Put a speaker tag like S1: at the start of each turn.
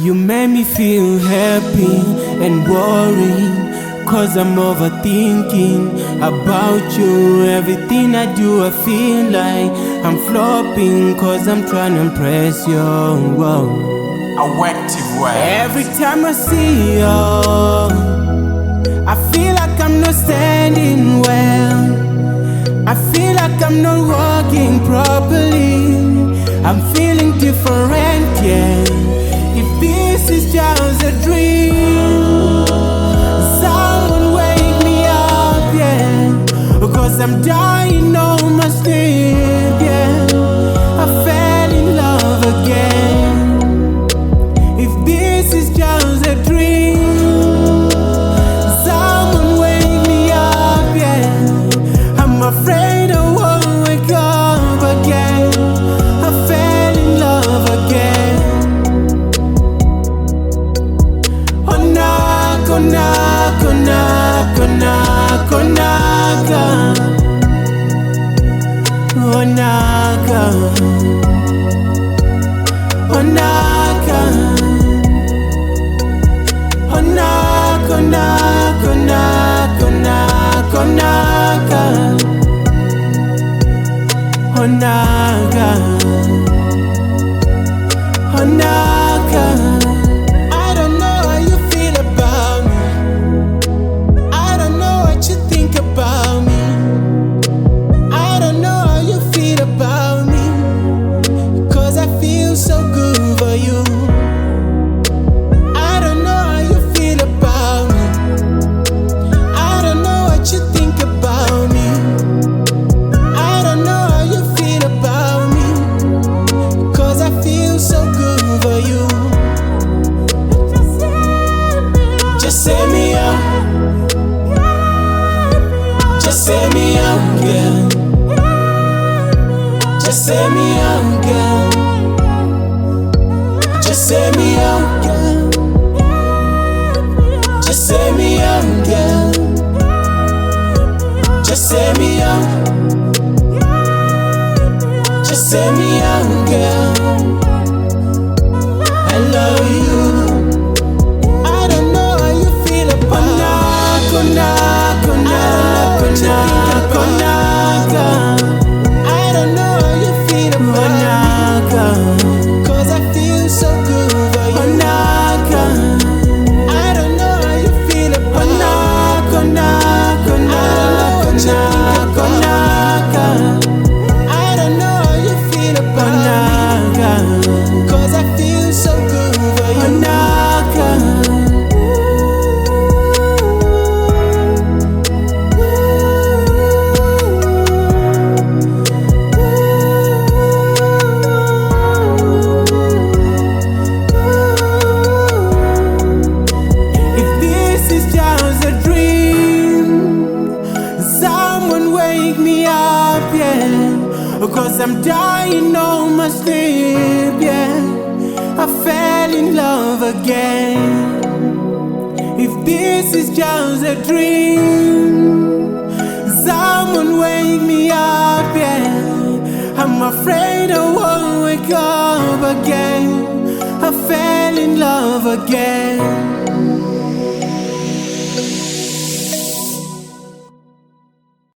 S1: You made me feel happy and worried, 'cause I'm overthinking about you. Everything I do I feel like I'm flopping, 'cause I'm trying to impress you. Whoa.
S2: Active way.
S1: Every time I see you, I feel like I'm not standing well. I feel like I'm not walking properly. I'm feeling different, yeah. If this is just a dream, someone wake me up, yeah. 'Cause I'm dying on my sleep, yeah. I fell in love again. If this is just a dream, someone wake me up, yeah. I'm afraid I won't wake up again. I fell in love again. Onaka, onaka, onaka, onaka, onaka, onaka, onaka, onaka, onaka, onaka, onaka, onaka. I don't know how you feel about me. I don't know what you think about me. I don't know how you feel about me, 'cause I feel so good for you. I don't know how you feel about me. I don't know what you think about me. I don't know how you feel about me, 'cause I feel so good for you. Just set me up. Just set me up, girl. Just set me up, girl. Just set me up, girl. Just set me up, girl. Just set me up. Just set me up, girl. I love you. I don't know how you feel about me. Onaka, onaka, onaka, onaka. I don't know how you feel about me, 'cause I feel so good for you. Onaka. I don't know how you feel about me. Onaka, onaka, onaka, onaka. I don't know how you feel about me, 'cause I feel so good for you. Onaka. If this is just a dream, someone wake me up, yeah. 'Cause I'm dying on my sleep, yeah. I fell in love again. If this is just a dream, someone wake me up, yeah. I'm afraid I won't wake up again. I fell in love again.